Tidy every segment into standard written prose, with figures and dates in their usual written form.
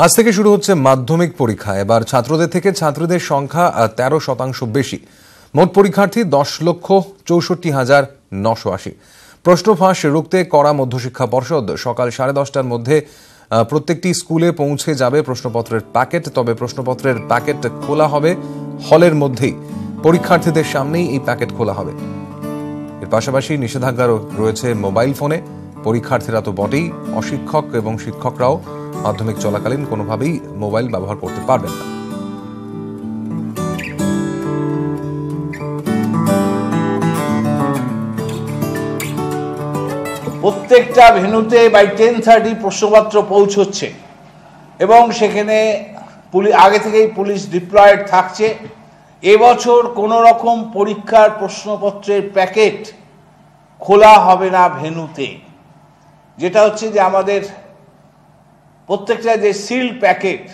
আজ থেকে শুরু হচ্ছে মাধ্যমিক পরীক্ষা। এবার ছাত্রদের থেকে ছাত্রীদের সংখ্যা 13% বেশি। মোট পরীক্ষার্থী 10,64,980। প্রশ্ন ফাঁস রুখতে কড়া মধ্যশিক্ষা পর্ষদ। সকাল 10:30টার মধ্যে প্রত্যেকটি স্কুলে পৌঁছে যাবে প্রশ্নপত্রের প্যাকেট। তবে প্রশ্নপত্রের প্যাকেট খোলা হবে হলের মধ্যেই, পরীক্ষার্থীদের সামনেই এই প্যাকেট খোলা হবে। এর পাশাপাশি নিষেধাজ্ঞা রয়েছে মোবাইল ফোনে। পরীক্ষার্থীরা তো বটেই, অশিক্ষক এবং শিক্ষকরাও মাধ্যমিক চলাকালীন কোনোভাবেই মোবাইল ব্যবহার করতে পারবেন না। প্রত্যেকটা ভেন্যুতে বাই 10:30 প্রশ্নপত্র পৌঁছচ্ছে এবং সেখানে আগে থেকেই পুলিশ ডিপ্লয়েড থাকছে। এবছর কোনো রকম পরীক্ষার প্রশ্নপত্রের প্যাকেট খোলা হবে না ভেন্যুতে। যেটা হচ্ছে যে আমাদের প্রত্যেকটা যে সিল প্যাকেট,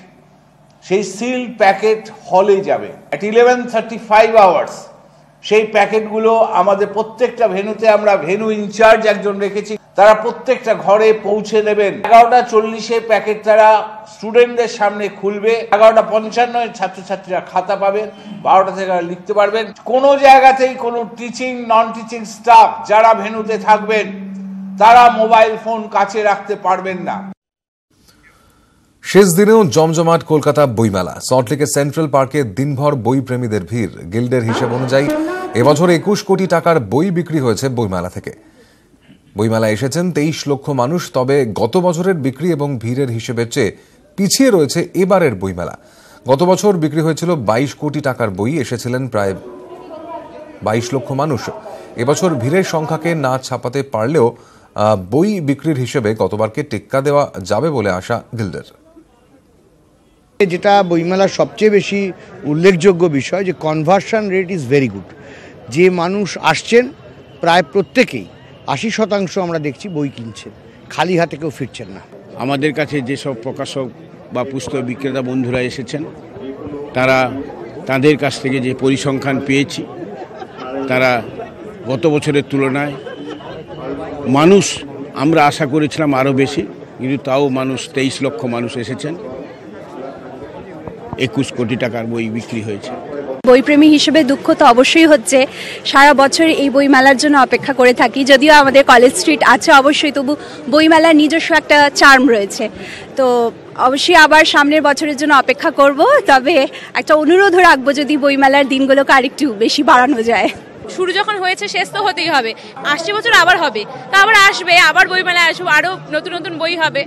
সেই সিল প্যাকেট হলে যাবে অ্যাট 11:35 আওয়ার্স। সেই প্যাকেটগুলো আমাদের প্রত্যেকটা ভেন্যুতে আমরা ভেন্যু ইনচার্জ একজন রেখেছি, তারা প্রত্যেকটা ঘরে পৌঁছে দেবেন। 11:40 প্যাকেট তারা স্টুডেন্টদের সামনে খুলবে। 11:55 ছাত্রছাত্রীরা খাতা পাবেন, 12টা থেকে লিখতে পারবেন। কোনো জায়গাতেই কোনো টিচিং নন টিচিং স্টাফ যারা ভেন্যুতে থাকবেন তারা মোবাইল ফোন কাছে রাখতে পারবেন না। শেষ দিনেও জমজমাট কলকাতা বইমেলা। সল্টলেকের সেন্ট্রাল পার্কে দিনভর বই প্রেমীদের ভিড়। গিল্ডের হিসেব অনুযায়ী এবছর 21 কোটি টাকার বই বিক্রি হয়েছে বইমেলা থেকে। বইমেলায় এসেছেন 23 লক্ষ মানুষ। তবে গত বছরের বিক্রি এবং ভিড়ের হিসেবের চেয়ে পিছিয়ে রয়েছে এবারের বইমেলা। গত বছর বিক্রি হয়েছিল 22 কোটি টাকার বই, এসেছিলেন প্রায় 22 লক্ষ মানুষ। এবছর ভিড়ের সংখ্যাকে না ছাপাতে পারলেও বই বিক্রির হিসেবে গতবারকে টেক্কা দেওয়া যাবে বলে আশা গিল্ডের। যেটা বইমেলার সবচেয়ে বেশি উল্লেখযোগ্য বিষয় যে conversion rate is very good. যে মানুষ আসছেন প্রায় প্রত্যেকেই 80% আমরা দেখছি বই কিনছেন, খালি হাতে কেউ ফিরছেন না। আমাদের কাছে যেসব প্রকাশক বা পুস্তক বিক্রেতা বন্ধুরা এসেছেন তারা তাদের কাছ থেকে যে পরিসংখ্যান পেয়েছি, তারা গত বছরের তুলনায় মানুষ আমরা আশা করেছিলাম আরও বেশি, কিন্তু তাও মানুষ 23 লক্ষ মানুষ এসেছেন। 21 কোটি টাকার বই বিক্রি হয়েছে। বইপ্রেমী হিসেবে দুঃখ তো অবশ্যই হচ্ছে। সারা বছর এই বইমেলার জন্য অপেক্ষা করে থাকি। যদিও আমাদের কলেজ স্ট্রিট আছে অবশ্যই, তবু বইমেলার নিজস্ব একটা চার্ম রয়েছে। তো অবশ্যই আবার সামনের বছরের জন্য অপেক্ষা করব। তবে একটা অনুরোধ রাখবো, যদি বইমেলার দিনগুলোকে আরেকটু বেশি বাড়ানো যায়। শুরু যখন হয়েছে শেষ তো হতেই হবে। আসছে বছর আবার হবে, তা আবার আসবে, আবার বইমেলা আসবে, আরও নতুন নতুন বই হবে।